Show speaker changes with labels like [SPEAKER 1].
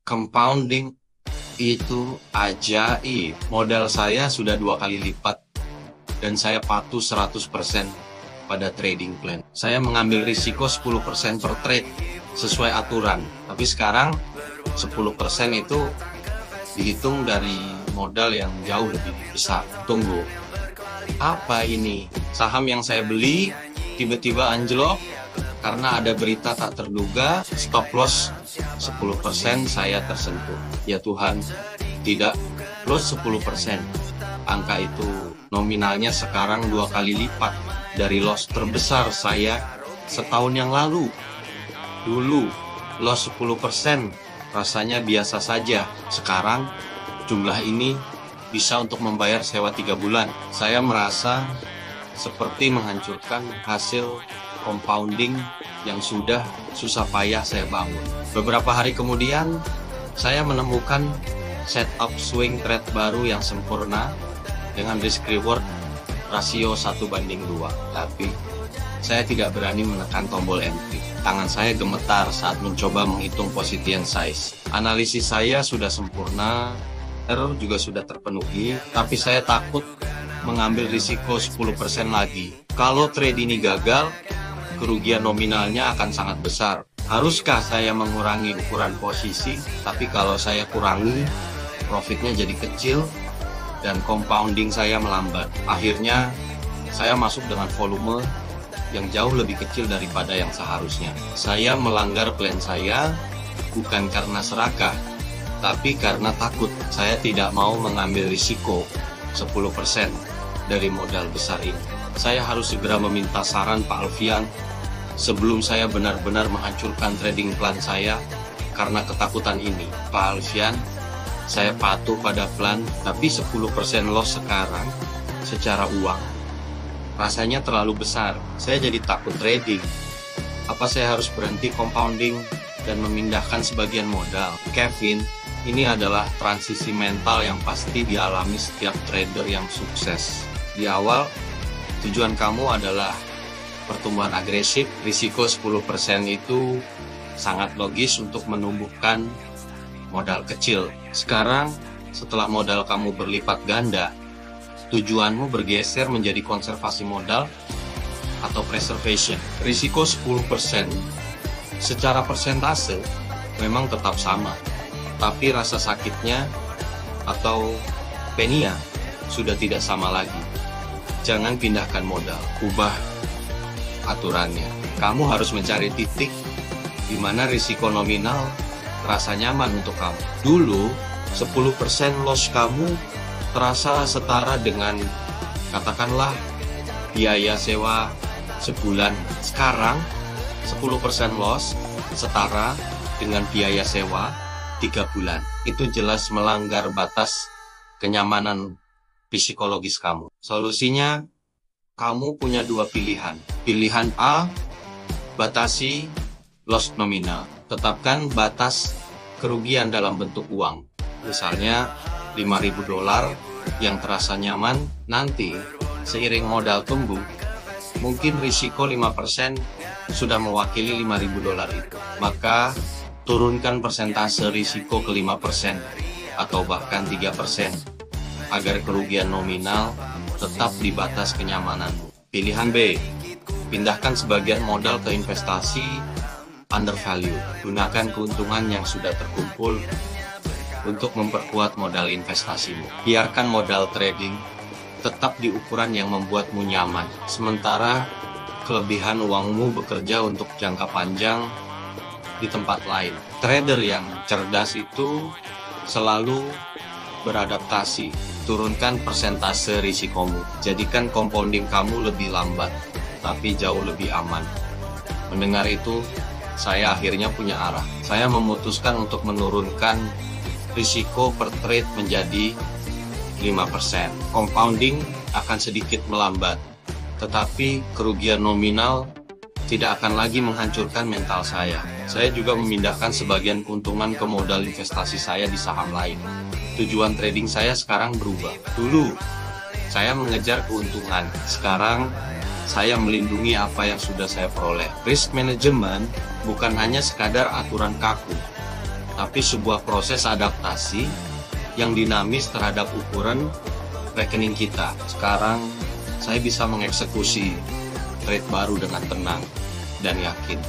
[SPEAKER 1] Compounding itu ajaib. Modal saya sudah 2 kali lipat dan saya patuh 100% pada trading plan. Saya mengambil risiko 10% per trade sesuai aturan. Tapi sekarang 10% itu dihitung dari modal yang jauh lebih besar. Tunggu, apa ini? Saham yang saya beli tiba-tiba anjlok karena ada berita tak terduga, stop loss 10% saya tersentuh. Ya Tuhan, tidak, plus 10%. Angka itu nominalnya sekarang 2 kali lipat dari loss terbesar saya setahun yang lalu. Dulu loss 10% rasanya biasa saja. Sekarang jumlah ini bisa untuk membayar sewa 3 bulan. Saya merasa seperti menghancurkan hasil compounding yang sudah susah payah saya bangun. Beberapa hari kemudian, saya menemukan setup swing trade baru yang sempurna dengan risk reward rasio 1:2. Tapi, saya tidak berani menekan tombol entry. Tangan saya gemetar saat mencoba menghitung Position size. Analisis saya sudah sempurna, error juga sudah terpenuhi, tapi saya takut mengambil risiko 10% lagi. Kalau trade ini gagal, kerugian nominalnya akan sangat besar. Haruskah saya mengurangi ukuran posisi? Tapi kalau saya kurangi, profitnya jadi kecil dan compounding saya melambat. Akhirnya, saya masuk dengan volume yang jauh lebih kecil daripada yang seharusnya. Saya melanggar plan saya bukan karena serakah, tapi karena takut. Saya tidak mau mengambil risiko 10% dari modal besar ini. Saya harus segera meminta saran Pak Alfian sebelum saya benar-benar menghancurkan trading plan saya karena ketakutan ini. Pak Alfian, saya patuh pada plan, tapi 10% loss sekarang secara uang rasanya terlalu besar. Saya jadi takut trading. Apa saya harus berhenti compounding dan memindahkan sebagian modal? Kevin, ini adalah transisi mental yang pasti dialami setiap trader yang sukses. Di awal, tujuan kamu adalah pertumbuhan agresif. Risiko 10% itu sangat logis untuk menumbuhkan modal kecil. Sekarang, setelah modal kamu berlipat ganda, tujuanmu bergeser menjadi konservasi modal atau preservation. Risiko 10% secara persentase memang tetap sama, tapi rasa sakitnya atau penia sudah tidak sama lagi. Jangan pindahkan modal, ubah aturannya. Kamu harus mencari titik di mana risiko nominal terasa nyaman untuk kamu. Dulu, 10% loss kamu terasa setara dengan, katakanlah, biaya sewa sebulan. Sekarang, 10% loss setara dengan biaya sewa 3 bulan. Itu jelas melanggar batas kenyamanan psikologis kamu. Solusinya, kamu punya 2 pilihan. Pilihan A, batasi loss nominal. Tetapkan batas kerugian dalam bentuk uang. Misalnya, $5.000 yang terasa nyaman. Nanti, seiring modal tumbuh, mungkin risiko 5% sudah mewakili $5.000 itu. Maka, turunkan persentase risiko ke 5% atau bahkan 3%. Agar kerugian nominal tetap di batas kenyamananmu. Pilihan B, pindahkan sebagian modal ke investasi undervalue. Gunakan keuntungan yang sudah terkumpul untuk memperkuat modal investasimu. Biarkan modal trading tetap di ukuran yang membuatmu nyaman, sementara kelebihan uangmu bekerja untuk jangka panjang di tempat lain. Trader yang cerdas itu selalu beradaptasi. Turunkan persentase risikomu. Jadikan compounding kamu lebih lambat, tapi jauh lebih aman. Mendengar itu, saya akhirnya punya arah. Saya memutuskan untuk menurunkan risiko per trade menjadi 5%. Compounding akan sedikit melambat, tetapi kerugian nominal tidak akan lagi menghancurkan mental saya. Saya juga memindahkan sebagian keuntungan ke modal investasi saya di saham lain. Tujuan trading saya sekarang berubah. Dulu, saya mengejar keuntungan. Sekarang, saya melindungi apa yang sudah saya peroleh. Risk management bukan hanya sekadar aturan kaku, tapi sebuah proses adaptasi yang dinamis terhadap ukuran rekening kita. Sekarang saya bisa mengeksekusi trade baru dengan tenang dan yakin.